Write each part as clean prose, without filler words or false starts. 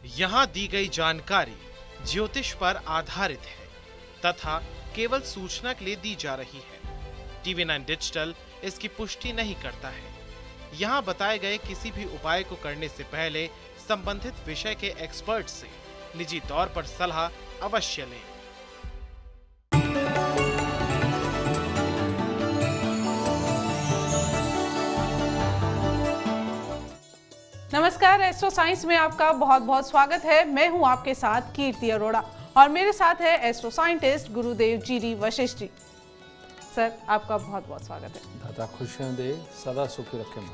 यहाँ दी गई जानकारी ज्योतिष पर आधारित है तथा केवल सूचना के लिए दी जा रही है। TV9 डिजिटल इसकी पुष्टि नहीं करता है। यहाँ बताए गए किसी भी उपाय को करने से पहले संबंधित विषय के एक्सपर्ट से निजी तौर पर सलाह अवश्य लें। नमस्कार, एस्ट्रो साइंस में आपका बहुत बहुत स्वागत है। मैं हूं आपके साथ कीर्ति अरोड़ा और मेरे साथ है एस्ट्रो साइंटिस्ट गुरुदेव जी वशिष्ठ जी। सर, आपका बहुत बहुत स्वागत है। दादा खुशियां दे, सदा सुखी रखे मन।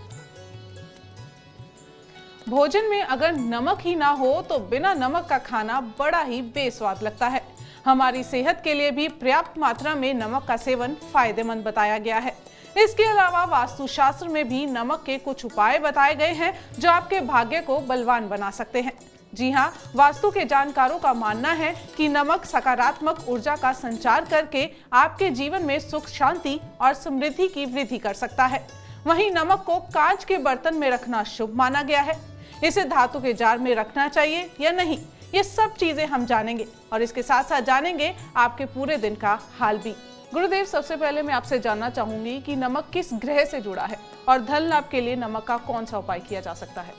भोजन में अगर नमक ही ना हो तो बिना नमक का खाना बड़ा ही बेस्वाद लगता है। हमारी सेहत के लिए भी पर्याप्त मात्रा में नमक का सेवन फायदेमंद बताया गया है। इसके अलावा वास्तुशास्त्र में भी नमक के कुछ उपाय बताए गए हैं जो आपके भाग्य को बलवान बना सकते हैं। जी हाँ, वास्तु के जानकारों का मानना है कि नमक सकारात्मक ऊर्जा का संचार करके आपके जीवन में सुख, शांति और समृद्धि की वृद्धि कर सकता है। वहीं नमक को कांच के बर्तन में रखना शुभ माना गया है। इसे धातु के जार में रखना चाहिए या नहीं, ये सब चीजें हम जानेंगे और इसके साथ साथ जानेंगे आपके पूरे दिन का हाल भी। गुरुदेव, सबसे पहले मैं आपसे जानना चाहूंगी कि नमक किस ग्रह से जुड़ा है और धन लाभ के लिए नमक का कौन सा उपाय किया जा सकता है?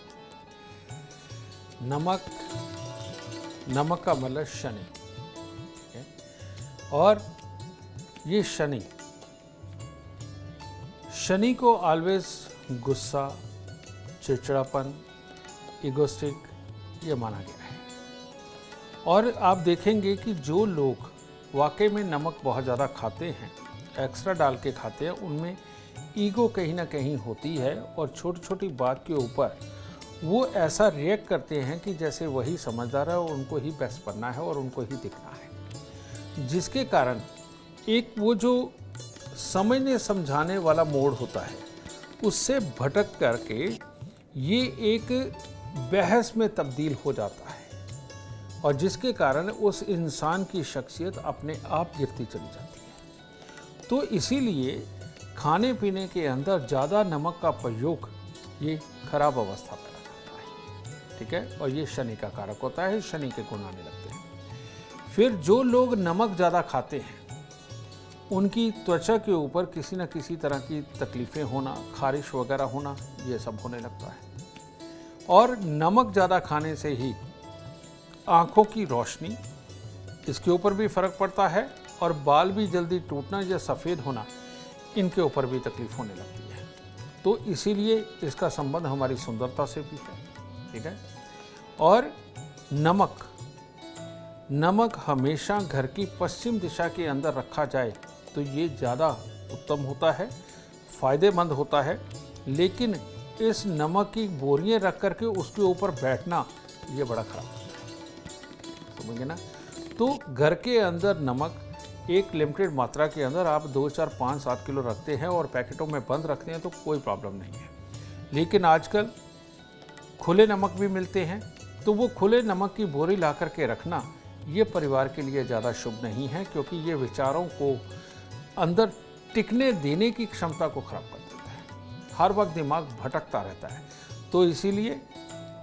नमक का मतलब शनि, और ये शनि को ऑलवेज गुस्सा, चिड़चिड़ापन, इगोस्टिक ये माना गया है। और आप देखेंगे कि जो लोग वाकई में नमक बहुत ज़्यादा खाते हैं, एक्स्ट्रा डाल के खाते हैं, उनमें ईगो कहीं ना कहीं होती है और छोटी छोटी बात के ऊपर वो ऐसा रिएक्ट करते हैं कि जैसे वही समझदार है और उनको ही बेस्ट बनना है और उनको ही दिखना है, जिसके कारण एक वो जो समझने समझाने वाला मोड होता है उससे भटक करके ये एक बहस में तब्दील हो जाता है और जिसके कारण उस इंसान की शख्सियत अपने आप गिरती चली जाती है। तो इसीलिए खाने पीने के अंदर ज़्यादा नमक का प्रयोग ये खराब अवस्था पैदा करता है, ठीक है, और ये शनि का कारक होता है, शनि के गुण आने लगते हैं। फिर जो लोग नमक ज़्यादा खाते हैं उनकी त्वचा के ऊपर किसी न किसी तरह की तकलीफ़ें होना, खारिश वगैरह होना, ये सब होने लगता है। और नमक ज़्यादा खाने से ही आँखों की रोशनी, इसके ऊपर भी फ़र्क पड़ता है और बाल भी जल्दी टूटना या सफ़ेद होना, इनके ऊपर भी तकलीफ़ होने लगती है। तो इसीलिए इसका संबंध हमारी सुंदरता से भी है, ठीक है। और नमक हमेशा घर की पश्चिम दिशा के अंदर रखा जाए तो ये ज़्यादा उत्तम होता है, फ़ायदेमंद होता है। लेकिन इस नमक की बोरियां रख करके उसके ऊपर बैठना ये बड़ा खराब होता है, समझे ना। तो घर के अंदर नमक एक लिमिटेड मात्रा के अंदर आप 2, 4, 5, 7 किलो रखते हैं और पैकेटों में बंद रखते हैं तो कोई प्रॉब्लम नहीं है। लेकिन आजकल खुले नमक भी मिलते हैं, तो वो खुले नमक की बोरी ला करके रखना ये परिवार के लिए ज़्यादा शुभ नहीं है, क्योंकि ये विचारों को अंदर टिकने देने की क्षमता को खराब कर देता है। हर वक्त दिमाग भटकता रहता है। तो इसीलिए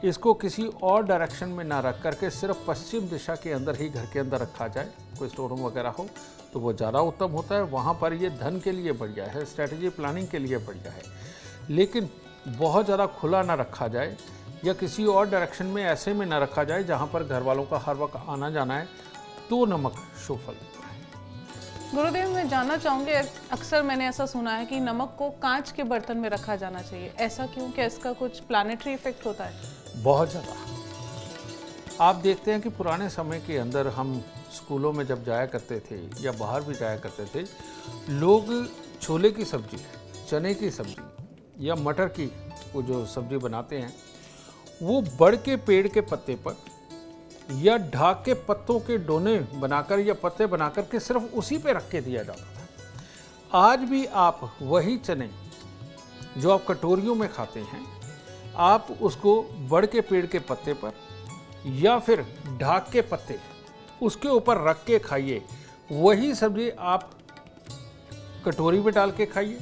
इसको किसी और डायरेक्शन में ना रख करके सिर्फ पश्चिम दिशा के अंदर ही घर के अंदर रखा जाए, कोई स्टोर रूम वगैरह हो तो वो ज़्यादा उत्तम होता है। वहाँ पर ये धन के लिए बढ़िया है, स्ट्रैटेजी प्लानिंग के लिए बढ़िया है। लेकिन बहुत ज़्यादा खुला ना रखा जाए या किसी और डायरेक्शन में ऐसे में ना रखा जाए जहाँ पर घर वालों का हर वक्त आना जाना है, तो नमक शुभ फल देता है। गुरुदेव, मैं जानना चाहूंगी, अक्सर मैंने ऐसा सुना है कि नमक को कांच के बर्तन में रखा जाना चाहिए, ऐसा क्यों? क्या इसका कुछ प्लानेटरी इफेक्ट होता है? बहुत ज़्यादा। आप देखते हैं कि पुराने समय के अंदर हम स्कूलों में जब जाया करते थे या बाहर भी जाया करते थे, लोग छोले की सब्ज़ी, चने की सब्ज़ी या मटर की वो जो सब्ज़ी बनाते हैं, वो बड़ के पेड़ के पत्ते पर या ढाक के पत्तों के डोने बनाकर या पत्ते बनाकर के सिर्फ उसी पे रख के दिया जाता था। आज भी आप वही चने जो आप कटोरियों में खाते हैं, आप उसको बड़ के पेड़ के पत्ते पर या फिर ढाक के पत्ते उसके ऊपर रख के खाइए। वही सब्जी आप कटोरी में डाल के खाइए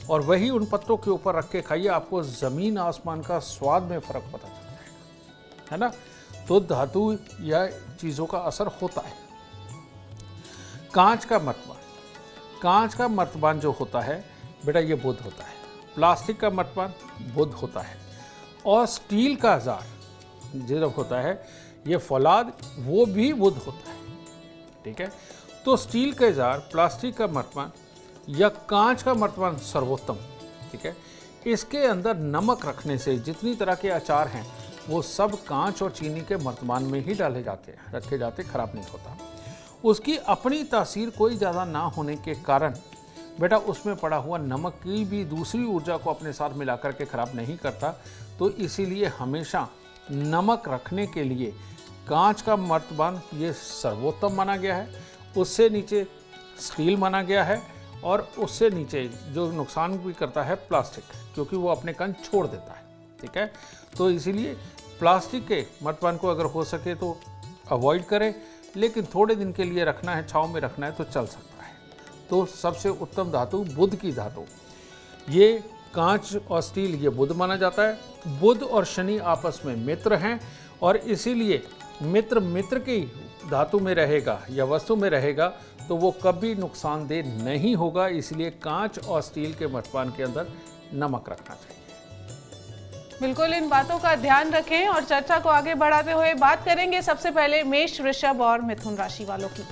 और वही उन पत्तों के ऊपर रख के खाइए, आपको ज़मीन आसमान का स्वाद में फ़र्क पता चल जाएगा, है ना। तो धातु या चीज़ों का असर होता है। कांच का मर्तबान, कांच का मर्तबान जो होता है बेटा ये बुध होता है, प्लास्टिक का मर्तबान बुध होता है, और स्टील का जार जो होता है ये फौलाद वो भी बुध होता है। ठीक है, तो स्टील के जार, प्लास्टिक का मर्तबान या कांच का मर्तबान सर्वोत्तम। ठीक है, इसके अंदर नमक रखने से जितनी तरह के अचार हैं वो सब कांच और चीनी के मर्तबान में ही डाले जाते हैं, रखे जाते, खराब नहीं होता। उसकी अपनी तासीर कोई ज़्यादा ना होने के कारण बेटा उसमें पड़ा हुआ नमक की भी दूसरी ऊर्जा को अपने साथ मिलाकर के खराब नहीं करता। तो इसीलिए हमेशा नमक रखने के लिए कांच का मर्तबान ये सर्वोत्तम माना गया है, उससे नीचे स्टील माना गया है, और उससे नीचे जो नुकसान भी करता है प्लास्टिक, क्योंकि वो अपने कण छोड़ देता है। ठीक है, तो इसीलिए प्लास्टिक के मर्तबान को अगर हो सके तो अवॉइड करें, लेकिन थोड़े दिन के लिए रखना है, छाँव में रखना है तो चल सकता है। तो सबसे उत्तम धातु बुध की धातु, ये कांच और स्टील ये बुध माना जाता है। बुध और शनि आपस में मित्र हैं, और इसीलिए मित्र मित्र की धातु में रहेगा या वस्तु में रहेगा तो वो कभी नुकसानदेह नहीं होगा। इसलिए कांच और स्टील के मर्तबान के अंदर नमक रखना चाहिए। बिल्कुल, इन बातों का ध्यान रखें। और चर्चा को आगे बढ़ाते हुए बात करेंगे सबसे पहले मेष, वृषभ और मिथुन राशि वालों की।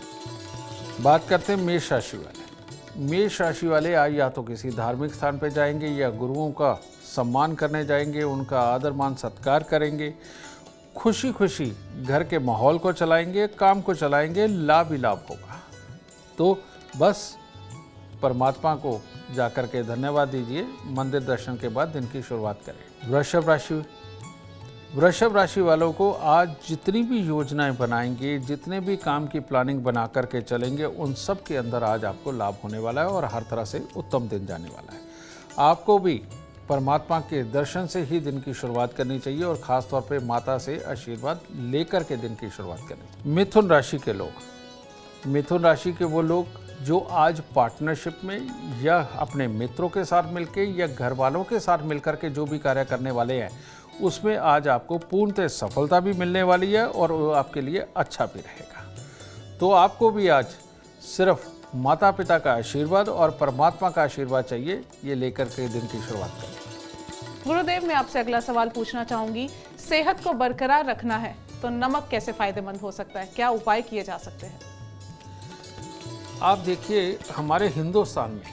बात करते हैं मेष राशि वाले। मेष राशि वाले आज या तो किसी धार्मिक स्थान पर जाएंगे या गुरुओं का सम्मान करने जाएंगे, उनका आदर मान सत्कार करेंगे, खुशी खुशी घर के माहौल को चलाएंगे, काम को चलाएंगे, लाभ ही लाभ होगा। तो बस परमात्मा को जाकर के धन्यवाद दीजिए, मंदिर दर्शन के बाद दिन की शुरुआत करें। वृषभ राशि वालों को आज जितनी भी योजनाएं बनाएंगे, जितने भी काम की प्लानिंग बना करके चलेंगे, उन सब के अंदर आज आपको लाभ होने वाला है और हर तरह से उत्तम दिन जाने वाला है। आपको भी परमात्मा के दर्शन से ही दिन की शुरुआत करनी चाहिए, और ख़ास तौर पे माता से आशीर्वाद लेकर के दिन की शुरुआत करनी। मिथुन राशि के लोग, मिथुन राशि के वो लोग जो आज पार्टनरशिप में या अपने मित्रों के साथ मिलके या घर वालों के साथ मिलकर के जो भी कार्य करने वाले हैं, उसमें आज आपको पूर्णतः सफलता भी मिलने वाली है और वो आपके लिए अच्छा भी रहेगा। तो आपको भी आज सिर्फ माता पिता का आशीर्वाद और परमात्मा का आशीर्वाद चाहिए, ये लेकर के दिन की शुरुआत करें। गुरुदेव, मैं आपसे अगला सवाल पूछना चाहूंगी। सेहत को बरकरार रखना है तो नमक कैसे फायदेमंद हो सकता है, क्या उपाय किए जा सकते हैं? आप देखिए, हमारे हिंदुस्तान में,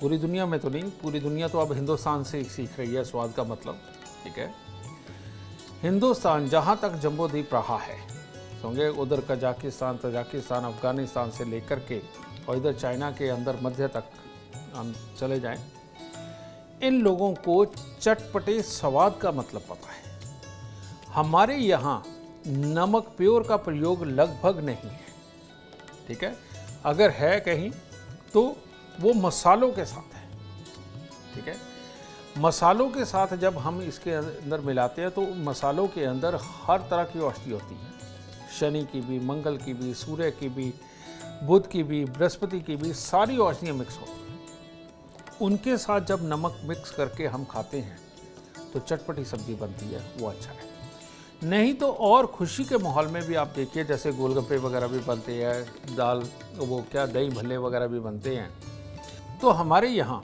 पूरी दुनिया में तो नहीं, पूरी दुनिया तो अब हिंदुस्तान से ही सीख रही है स्वाद का मतलब। ठीक है, हिंदुस्तान जहाँ तक जम्बूद्वीप रहा है, समझे, उधर कजाकिस्तान, तजाकिस्तान, अफगानिस्तान से लेकर के और इधर चाइना के अंदर मध्य तक हम चले जाएं, इन लोगों को चटपटे स्वाद का मतलब पता है। हमारे यहाँ नमक प्योर का प्रयोग लगभग नहीं है। ठीक है, अगर है कहीं तो वो मसालों के साथ है। ठीक है, मसालों के साथ जब हम इसके अंदर मिलाते हैं तो मसालों के अंदर हर तरह की औषधि होती है, शनि की भी, मंगल की भी, सूर्य की भी, बुध की भी, बृहस्पति की भी, सारी औषधियाँ मिक्स होती हैं। उनके साथ जब नमक मिक्स करके हम खाते हैं तो चटपटी सब्जी बनती है, वो अच्छा है। नहीं तो और खुशी के माहौल में भी आप देखिए, जैसे गोलगप्पे वगैरह भी बनते हैं, दाल वो क्या दही भल्ले वगैरह भी बनते हैं। तो हमारे यहाँ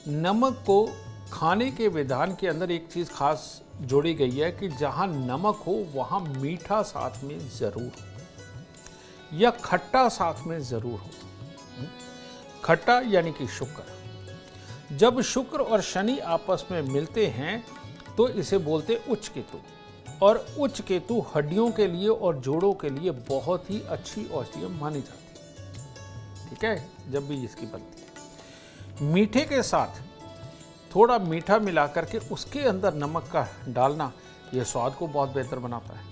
नमक को खाने के विधान के अंदर एक चीज़ खास जोड़ी गई है कि जहाँ नमक हो वहाँ मीठा साथ में ज़रूर हो या खट्टा साथ में ज़रूर हो। खट्टा यानी कि शुक्र। जब शुक्र और शनि आपस में मिलते हैं तो इसे बोलते उच्च केतु, और उच्च केतु हड्डियों के लिए और जोड़ों के लिए बहुत ही अच्छी औषधि मानी जाती है। ठीक है, जब भी इसकी बनती है, मीठे के साथ थोड़ा मीठा मिला करके उसके अंदर नमक का डालना ये स्वाद को बहुत बेहतर बनाता है।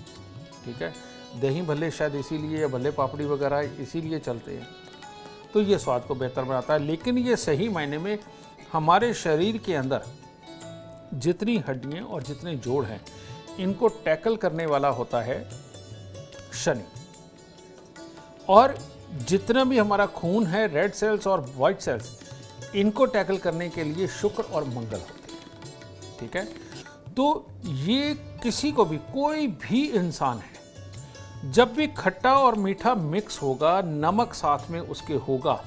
ठीक है, दही भल्ले शायद इसीलिए, या भल्ले पापड़ी वगैरह इसीलिए चलते हैं, तो ये स्वाद को बेहतर बनाता है। लेकिन ये सही मायने में हमारे शरीर के अंदर जितनी हड्डियाँ और जितने जोड़ हैं, इनको टैकल करने वाला होता है शनि, और जितना भी हमारा खून है, रेड सेल्स और वाइट सेल्स, इनको टैकल करने के लिए शुक्र और मंगल होते हैं। ठीक है, तो ये किसी को भी, कोई भी इंसान है, जब भी खट्टा और मीठा मिक्स होगा, नमक साथ में उसके होगा,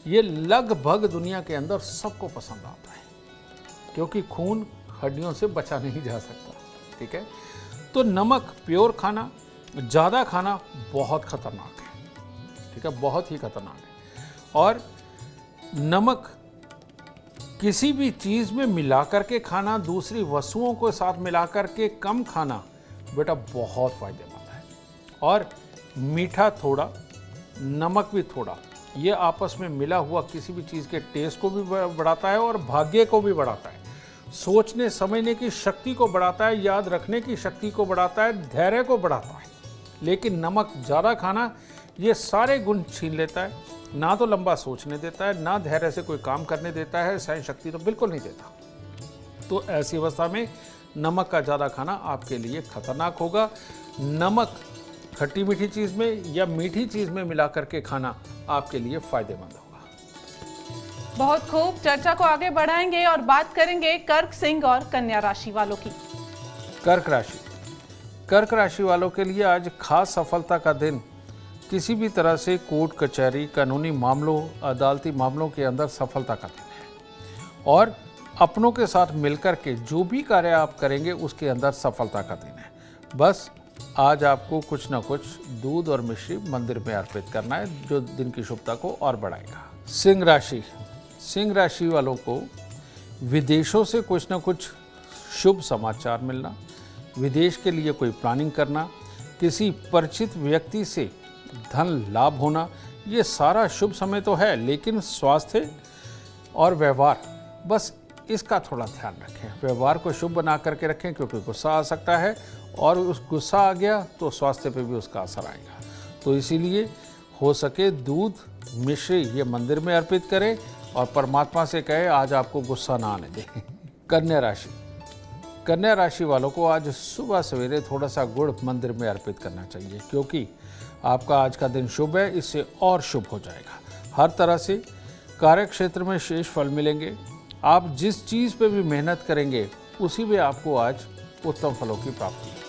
ये लगभग दुनिया के अंदर सबको पसंद आता है, क्योंकि खून हड्डियों से बचा नहीं जा सकता। ठीक है, तो नमक प्योर खाना, ज़्यादा खाना बहुत खतरनाक है। ठीक है, बहुत ही खतरनाक है। और नमक किसी भी चीज़ में मिला करके खाना, दूसरी वस्तुओं को साथ मिला करके कम खाना बेटा बहुत फायदेमंद है। और मीठा थोड़ा, नमक भी थोड़ा, ये आपस में मिला हुआ किसी भी चीज़ के टेस्ट को भी बढ़ाता है और भाग्य को भी बढ़ाता है, सोचने समझने की शक्ति को बढ़ाता है, याद रखने की शक्ति को बढ़ाता है, धैर्य को बढ़ाता है। लेकिन नमक ज़्यादा खाना ये सारे गुण छीन लेता है, ना तो लंबा सोचने देता है, ना धैर्य से कोई काम करने देता है, सहन शक्ति तो बिल्कुल नहीं देता। तो ऐसी अवस्था में नमक का ज़्यादा खाना आपके लिए खतरनाक होगा। नमक खट्टी मीठी चीज़ में या मीठी चीज़ में मिला करके खाना आपके लिए फायदेमंद होगा। बहुत खूब, चर्चा को आगे बढ़ाएंगे और बात करेंगे कर्क, सिंह और कन्या राशि वालों की। कर्क राशि, कर्क राशि वालों के लिए आज खास सफलता का दिन। किसी भी तरह से कोर्ट कचहरी, कानूनी मामलों, अदालती मामलों के अंदर सफलता का दिन है। और अपनों के साथ मिलकर के जो भी कार्य आप करेंगे उसके अंदर सफलता का दिन है। बस आज आपको कुछ ना कुछ दूध और मिश्री मंदिर में अर्पित करना है, जो दिन की शुभता को और बढ़ाएगा। सिंह राशि, सिंह राशि वालों को विदेशों से कुछ ना कुछ शुभ समाचार मिलना, विदेश के लिए कोई प्लानिंग करना, किसी परिचित व्यक्ति से धन लाभ होना, ये सारा शुभ समय तो है। लेकिन स्वास्थ्य और व्यवहार, बस इसका थोड़ा ध्यान रखें। व्यवहार को शुभ बना करके रखें, क्योंकि गुस्सा आ सकता है और उस गुस्सा आ गया तो स्वास्थ्य पे भी उसका असर आएगा। तो इसीलिए हो सके दूध मिश्री ये मंदिर में अर्पित करें और परमात्मा से कहे आज आपको गुस्सा ना आने दें। कन्या राशि, कन्या राशि वालों को आज सुबह सवेरे थोड़ा सा गुड़ मंदिर में अर्पित करना चाहिए, क्योंकि आपका आज का दिन शुभ है, इससे और शुभ हो जाएगा। हर तरह से कार्य क्षेत्र में शेष फल मिलेंगे। आप जिस चीज़ पे भी मेहनत करेंगे उसी में आपको आज उत्तम फलों की प्राप्ति है।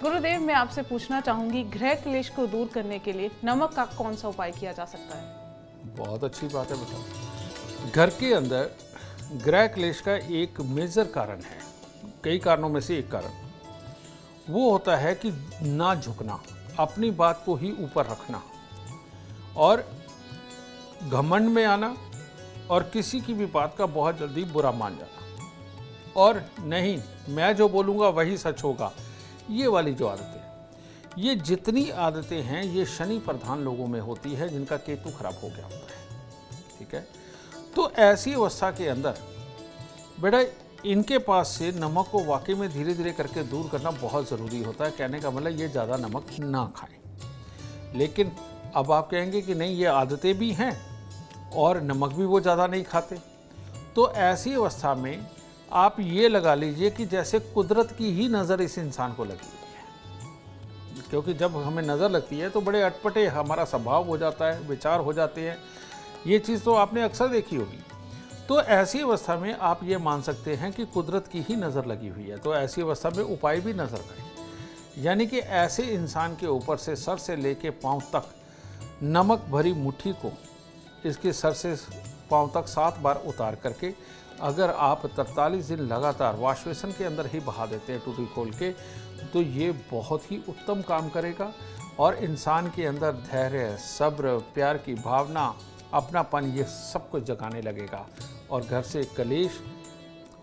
गुरुदेव, मैं आपसे पूछना चाहूंगी, गृह क्लेश को दूर करने के लिए नमक का कौन सा उपाय किया जा सकता है? बहुत अच्छी बात है बेटा। घर के अंदर गृह क्लेश का एक मेजर कारण है, कई कारणों में से एक कारण वो होता है कि ना झुकना, अपनी बात को ही ऊपर रखना और घमंड में आना और किसी की भी बात का बहुत जल्दी बुरा मान जाना और नहीं मैं जो बोलूँगा वही सच होगा, ये वाली जो आदतें, ये जितनी आदतें हैं ये शनि प्रधान लोगों में होती है, जिनका केतु खराब हो गया होता है। ठीक है, तो ऐसी अवस्था के अंदर बेटा इनके पास से नमक को वाकई में धीरे धीरे करके दूर करना बहुत ज़रूरी होता है। कहने का मतलब ये ज़्यादा नमक ना खाएं। लेकिन अब आप कहेंगे कि नहीं ये आदतें भी हैं और नमक भी वो ज़्यादा नहीं खाते, तो ऐसी अवस्था में आप ये लगा लीजिए कि जैसे कुदरत की ही नज़र इस इंसान को लगी हुई है। क्योंकि जब हमें नज़र लगती है तो बड़े अटपटे हमारा स्वभाव हो जाता है, विचार हो जाते हैं। ये चीज़ तो आपने अक्सर देखी होगी। तो ऐसी अवस्था में आप ये मान सकते हैं कि कुदरत की ही नज़र लगी हुई है। तो ऐसी अवस्था में उपाय भी नज़र करें, यानी कि ऐसे इंसान के ऊपर से सर से लेके पाँव तक नमक भरी मुट्ठी को इसके सर से पाँव तक 7 बार उतार करके अगर आप 43 दिन लगातार वाश बेसिन के अंदर ही बहा देते हैं टूटी खोल के, तो ये बहुत ही उत्तम काम करेगा और इंसान के अंदर धैर्य, सब्र, प्यार की भावना, अपनापन ये सब कुछ जगाने लगेगा और घर से कलेश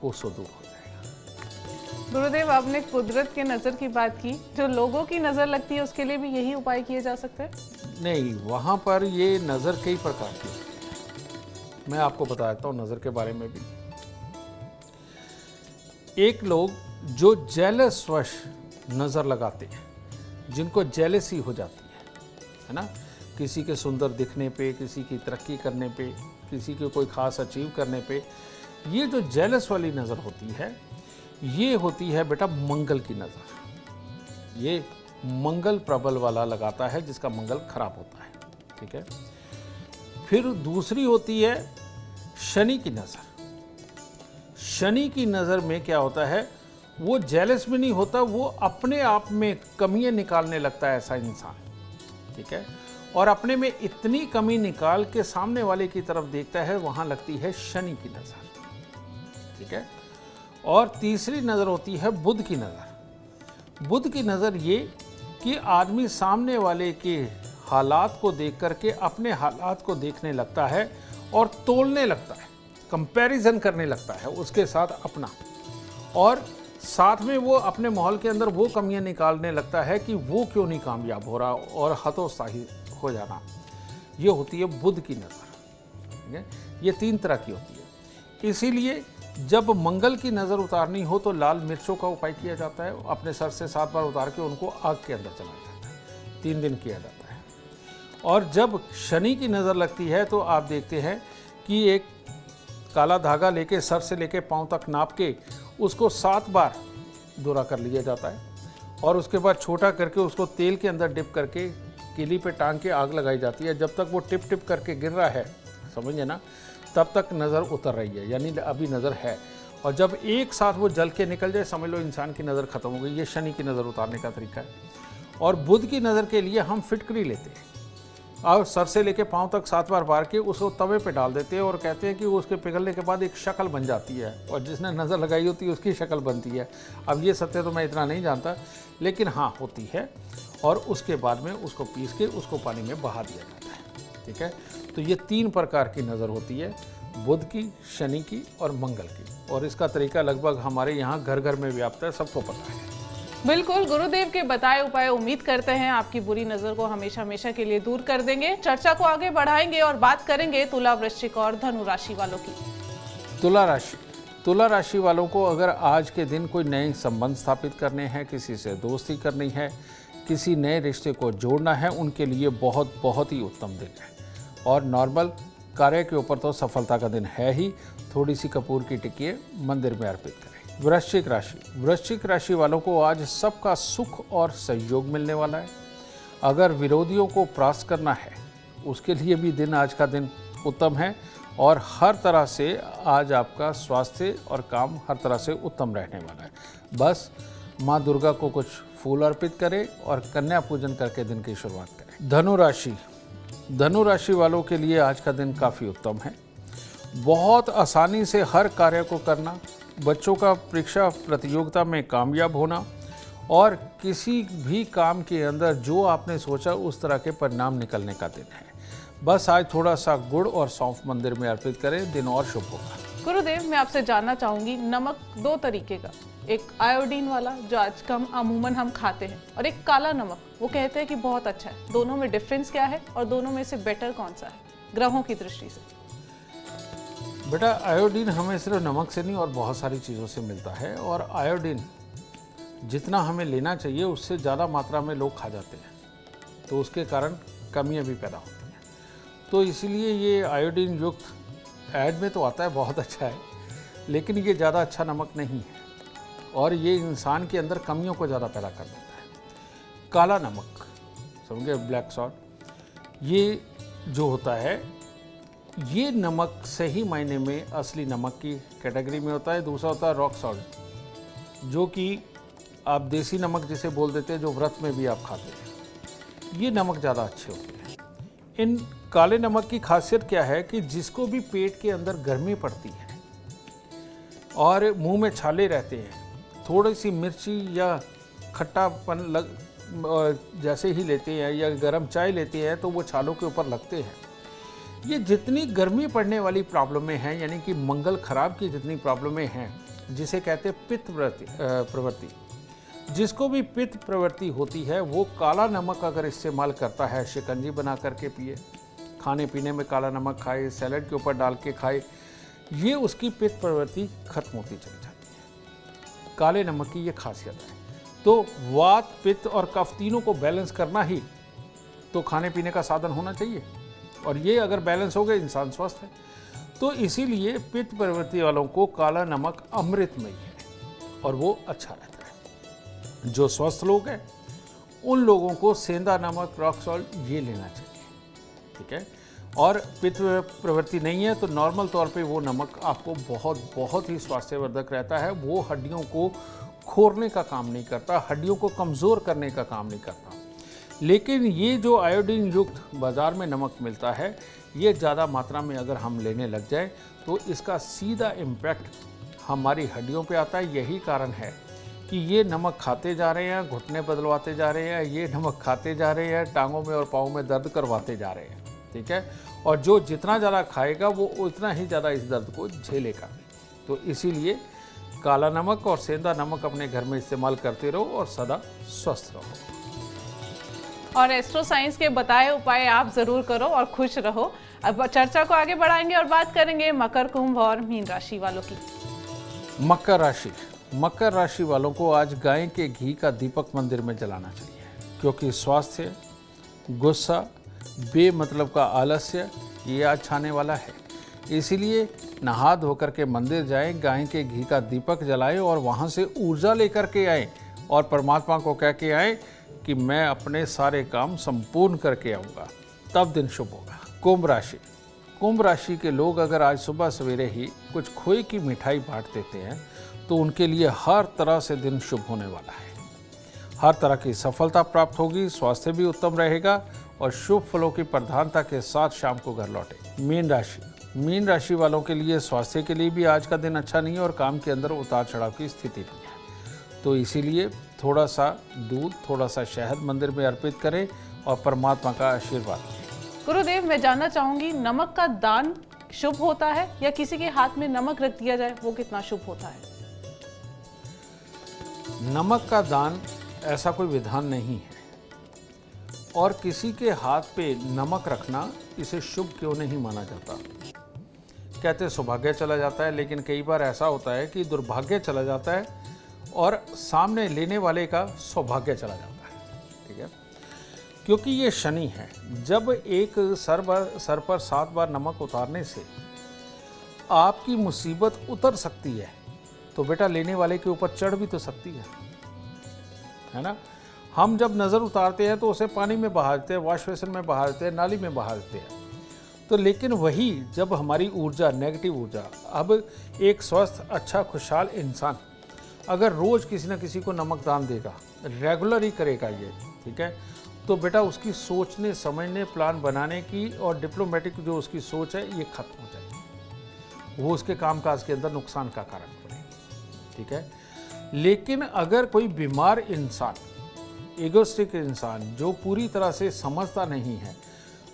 कोसों दूर हो जाएगा। गुरुदेव, आपने कुदरत के नज़र की बात की, जो लोगों की नज़र लगती है उसके लिए भी यही उपाय किए जा सकते हैं? नहीं, वहाँ पर ये नज़र कई प्रकार की होती है। मैं आपको बता देता हूँ नज़र के बारे में भी। एक लोग जो जेलस वश नज़र लगाते हैं, जिनको जेलसी हो जाती है ना, किसी के सुंदर दिखने पे, किसी की तरक्की करने पे, किसी के कोई ख़ास अचीव करने पे, ये जो जेलस वाली नज़र होती है ये होती है बेटा मंगल की नज़र। ये मंगल प्रबल वाला लगाता है जिसका मंगल खराब होता है। ठीक है, फिर दूसरी होती है शनि की नज़र। शनि की नज़र में क्या होता है, वो जेलस भी नहीं होता, वो अपने आप में कमियां निकालने लगता है ऐसा इंसान, ठीक है। और अपने में इतनी कमी निकाल के सामने वाले की तरफ देखता है, वहां लगती है शनि की नज़र, ठीक है। और तीसरी नज़र होती है बुध की नज़र। बुध की नज़र ये कि आदमी सामने वाले के हालात को देख करके अपने हालात को देखने लगता है और तोलने लगता है, कंपैरिजन करने लगता है उसके साथ अपना, और साथ में वो अपने माहौल के अंदर वो कमियां निकालने लगता है कि वो क्यों नहीं कामयाब हो रहा, और हतोत्साही हो जाना। ये होती है बुध की नज़र, ठीक है। ये 3 तरह की होती है। इसीलिए जब मंगल की नज़र उतारनी हो तो लाल मिर्चों का उपाय किया जाता है, अपने सर से 7 बार उतार के उनको आग के अंदर चलाया जाता है, 3 दिन किया जाता है। और जब शनि की नज़र लगती है तो आप देखते हैं कि एक काला धागा लेके सर से लेके पांव तक नाप के उसको 7 बार दोहरा कर लिया जाता है, और उसके बाद छोटा करके उसको तेल के अंदर डिप करके किली पे टांग के आग लगाई जाती है। जब तक वो टिप टिप करके गिर रहा है, समझिए ना, तब तक नज़र उतर रही है, यानी अभी नज़र है। और जब एक साथ वो जल के निकल जाए, समझ लो इंसान की नज़र खत्म हो गई। ये शनि की नज़र उतारने का तरीका है। और बुध की नज़र के लिए हम फिटकरी लेते हैं और सर से लेके पांव तक 7 बार बार के उसको तवे पे डाल देते हैं, और कहते हैं कि उसके पिघलने के बाद एक शक्ल बन जाती है, और जिसने नज़र लगाई होती है उसकी शक्ल बनती है। अब ये सत्य तो मैं इतना नहीं जानता, लेकिन हाँ होती है। और उसके बाद में उसको पीस के उसको पानी में बहा दिया जाता है, ठीक है। तो ये 3 प्रकार की नज़र होती है, बुध की, शनि की और मंगल की। और इसका तरीका लगभग हमारे यहाँ घर घर में व्याप्त है, सबको पता है। बिल्कुल, गुरुदेव के बताए उपाय उम्मीद करते हैं आपकी बुरी नजर को हमेशा हमेशा के लिए दूर कर देंगे। चर्चा को आगे बढ़ाएंगे और बात करेंगे तुला, वृश्चिक और धनु राशि वालों की। तुला राशि वालों को अगर आज के दिन कोई नए संबंध स्थापित करने हैं, किसी से दोस्ती करनी है, किसी नए रिश्ते को जोड़ना है, उनके लिए बहुत ही उत्तम दिन है। और नॉर्मल कार्य के ऊपर तो सफलता का दिन है ही। थोड़ी सी कपूर की टिक्की मंदिर में अर्पित करें। वृश्चिक राशि वालों को आज सबका सुख और सहयोग मिलने वाला है। अगर विरोधियों को परास्त करना है, उसके लिए भी दिन, आज का दिन उत्तम है। और हर तरह से आज आपका स्वास्थ्य और काम हर तरह से उत्तम रहने वाला है। बस माँ दुर्गा को कुछ फूल अर्पित करें और कन्या पूजन करके दिन की शुरुआत करें। धनु राशि वालों के लिए आज का दिन काफ़ी उत्तम है। बहुत आसानी से हर कार्य को करना, बच्चों का परीक्षा प्रतियोगिता में कामयाब होना, और किसी भी काम के अंदर जो आपने सोचा उस तरह के परिणाम निकलने का दिन है। बस आज थोड़ा सा गुड़ और सौंफ मंदिर में अर्पित करें, दिन और शुभ होगा। गुरुदेव, मैं आपसे जानना चाहूंगी, नमक 2 तरीके का, एक आयोडीन वाला जो आज कम अमूमन हम खाते हैं, और एक काला नमक, वो कहते हैं कि बहुत अच्छा है। दोनों में डिफरेंस क्या है और दोनों में से बेटर कौन सा है ग्रहों की दृष्टि से? बेटा, आयोडीन हमें सिर्फ नमक से नहीं और बहुत सारी चीज़ों से मिलता है। और आयोडीन जितना हमें लेना चाहिए उससे ज़्यादा मात्रा में लोग खा जाते हैं, तो उसके कारण कमियां भी पैदा होती हैं। तो इसीलिए ये आयोडीन युक्त ऐड में तो आता है, बहुत अच्छा है, लेकिन ये ज़्यादा अच्छा नमक नहीं है, और ये इंसान के अंदर कमियों को ज़्यादा पैदा कर देता है। काला नमक, समझे, ब्लैक सॉल्ट, ये जो होता है, ये नमक सही मायने में असली नमक की कैटेगरी में होता है। दूसरा होता है रॉक सॉल्ट, जो कि आप देसी नमक जिसे बोल देते हैं, जो व्रत में भी आप खाते हैं। ये नमक ज़्यादा अच्छे होते हैं। इन काले नमक की खासियत क्या है कि जिसको भी पेट के अंदर गर्मी पड़ती है और मुंह में छाले रहते हैं, थोड़ी सी मिर्ची या खट्टापन जैसे ही लेते हैं या गर्म चाय लेते हैं तो वो छालों के ऊपर लगते हैं। ये जितनी गर्मी पड़ने वाली प्रॉब्लमें हैं, यानी कि मंगल खराब की जितनी प्रॉब्लमें हैं, जिसे कहते हैं पित्त प्रवृत्ति, जिसको भी पित्त प्रवृत्ति होती है, वो काला नमक अगर इस्तेमाल करता है, शिकंजी बना करके पिए, खाने पीने में काला नमक खाए, सैलड के ऊपर डाल के खाए, ये उसकी पित्त प्रवृत्ति खत्म होती चली जाती है। काले नमक की ये खासियत है। तो वात, पित्त और कफ तीनों को बैलेंस करना ही तो खाने पीने का साधन होना चाहिए, और ये अगर बैलेंस हो गए, इंसान स्वस्थ है। तो इसीलिए पित्त प्रवृत्ति वालों को काला नमक अमृतमय है और वो अच्छा रहता है। जो स्वस्थ लोग हैं उन लोगों को सेंधा नमक, रॉक सॉल्ट ये लेना चाहिए, ठीक है। और पित्त प्रवृत्ति नहीं है तो नॉर्मल तौर पे वो नमक आपको बहुत ही स्वास्थ्यवर्धक रहता है। वो हड्डियों को खोरने का काम नहीं करता, हड्डियों को कमज़ोर करने का काम नहीं करता। लेकिन ये जो आयोडीन युक्त बाज़ार में नमक मिलता है, ये ज़्यादा मात्रा में अगर हम लेने लग जाए तो इसका सीधा इम्पैक्ट हमारी हड्डियों पे आता है। यही कारण है कि ये नमक खाते जा रहे हैं, घुटने बदलवाते जा रहे हैं, ये नमक खाते जा रहे हैं, टांगों में और पाँव में दर्द करवाते जा रहे हैं, ठीक है। और जो जितना ज़्यादा खाएगा वो उतना ही ज़्यादा इस दर्द को झेलेगा। तो इसीलिए काला नमक और सेंधा नमक अपने घर में इस्तेमाल करते रहो और सदा स्वस्थ रहो। और एस्ट्रो साइंस के बताए उपाय आप जरूर करो और खुश रहो। अब चर्चा को आगे बढ़ाएंगे और बात करेंगे मकर, कुंभ और मीन राशि वालों की। मकर राशि, मकर राशि वालों को आज गाय के घी का दीपक मंदिर में जलाना चाहिए, क्योंकि स्वास्थ्य, गुस्सा, बेमतलब का आलस्य ये आज छाने वाला है। इसीलिए नहा धोकर के मंदिर जाएं, गाय के घी का दीपक जलाएं और वहाँ से ऊर्जा लेकर के आएं और परमात्मा को कह के आएं कि मैं अपने सारे काम संपूर्ण करके आऊँगा, तब दिन शुभ होगा। कुंभ राशि, कुंभ राशि के लोग अगर आज सुबह सवेरे ही कुछ खोए की मिठाई बांट देते हैं तो उनके लिए हर तरह से दिन शुभ होने वाला है। हर तरह की सफलता प्राप्त होगी, स्वास्थ्य भी उत्तम रहेगा और शुभ फलों की प्रधानता के साथ शाम को घर लौटे। मीन राशि, मीन राशि वालों के लिए स्वास्थ्य के लिए भी आज का दिन अच्छा नहीं है और काम के अंदर उतार चढ़ाव की स्थिति भी है। तो इसीलिए थोड़ा सा दूध, थोड़ा सा शहद मंदिर में अर्पित करें और परमात्मा का आशीर्वाद लें। गुरुदेव, मैं जानना चाहूंगी, नमक का दान शुभ होता है या किसी के हाथ में नमक रख दिया जाए वो कितना शुभ होता है? नमक का दान ऐसा कोई विधान नहीं है और किसी के हाथ पे नमक रखना इसे शुभ क्यों नहीं माना जाता। कहते सौभाग्य चला जाता है, लेकिन कई बार ऐसा होता है कि दुर्भाग्य चला जाता है और सामने लेने वाले का सौभाग्य चला जाता है, ठीक है। क्योंकि ये शनि है, जब एक सर पर 7 बार नमक उतारने से आपकी मुसीबत उतर सकती है तो बेटा लेने वाले के ऊपर चढ़ भी तो सकती है ना। हम जब नज़र उतारते हैं तो उसे पानी में बहा देते हैं, वॉश बेसिन में बहा देते हैं, नाली में बहा देते हैं। तो लेकिन वही जब हमारी ऊर्जा, नेगेटिव ऊर्जा, अब एक स्वस्थ, अच्छा, खुशहाल इंसान अगर रोज़ किसी न किसी को नमक दान देगा, रेगुलर ही करेगा ये, ठीक है, तो बेटा उसकी सोचने, समझने, प्लान बनाने की और डिप्लोमेटिक जो उसकी सोच है ये खत्म हो जाएगी। वो उसके कामकाज के अंदर नुकसान का कारण बनेगी, ठीक है। लेकिन अगर कोई बीमार इंसान, ईगोइस्टिक इंसान जो पूरी तरह से समझता नहीं है,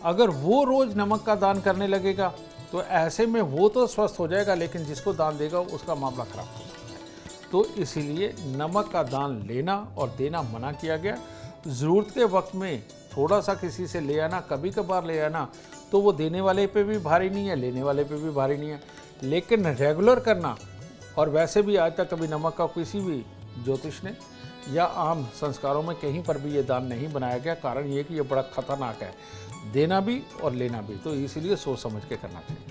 अगर वो रोज़ नमक का दान करने लगेगा तो ऐसे में वो तो स्वस्थ हो जाएगा, लेकिन जिसको दान देगा उसका मामला खराब हो सकता है। तो इसीलिए नमक का दान लेना और देना मना किया गया। ज़रूरत के वक्त में थोड़ा सा किसी से ले आना, कभी कभार ले आना, तो वो देने वाले पे भी भारी नहीं है, लेने वाले पे भी भारी नहीं है। लेकिन रेगुलर करना, और वैसे भी आज तक कभी नमक का किसी भी ज्योतिष ने या आम संस्कारों में कहीं पर भी ये दान नहीं बनाया गया। कारण ये कि ये बड़ा खतरनाक है, देना भी और लेना भी, तो इसीलिए सोच समझ के करना चाहिए।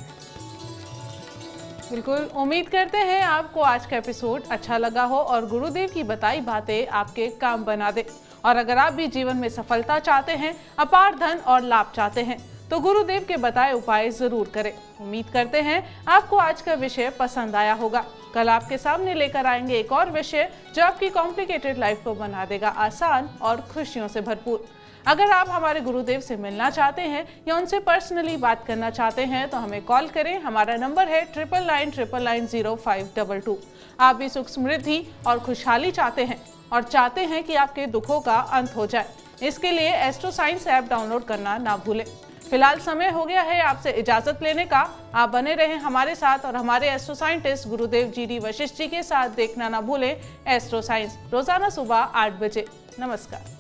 बिल्कुल, उम्मीद करते हैं आपको आज का एपिसोड अच्छा लगा हो और गुरुदेव की बताई बातें आपके काम बना दे। और अगर आप भी जीवन में सफलता चाहते हैं, अपार धन और लाभ चाहते हैं, तो गुरुदेव के बताए उपाय जरूर करें। उम्मीद करते हैं आपको आज का विषय पसंद आया होगा। कल आपके सामने लेकर आएंगे एक और विषय जो आपकी कॉम्प्लिकेटेड लाइफ को बना देगा आसान और खुशियों से भरपूर। अगर आप हमारे गुरुदेव से मिलना चाहते हैं या उनसे पर्सनली बात करना चाहते हैं तो हमें कॉल करें। हमारा नंबर है 9999990522। आप भी सुख, समृद्धि और खुशहाली चाहते हैं और चाहते हैं कि आपके दुखों का अंत हो जाए, इसके लिए एस्ट्रो साइंस ऐप डाउनलोड करना ना भूलें। फिलहाल समय हो गया है आपसे इजाजत लेने का। आप बने रहें हमारे साथ और हमारे एस्ट्रो साइंटिस्ट गुरुदेव GD वशिष्ठ जी के साथ देखना ना भूलें एस्ट्रो साइंस, रोजाना सुबह 8 बजे। नमस्कार।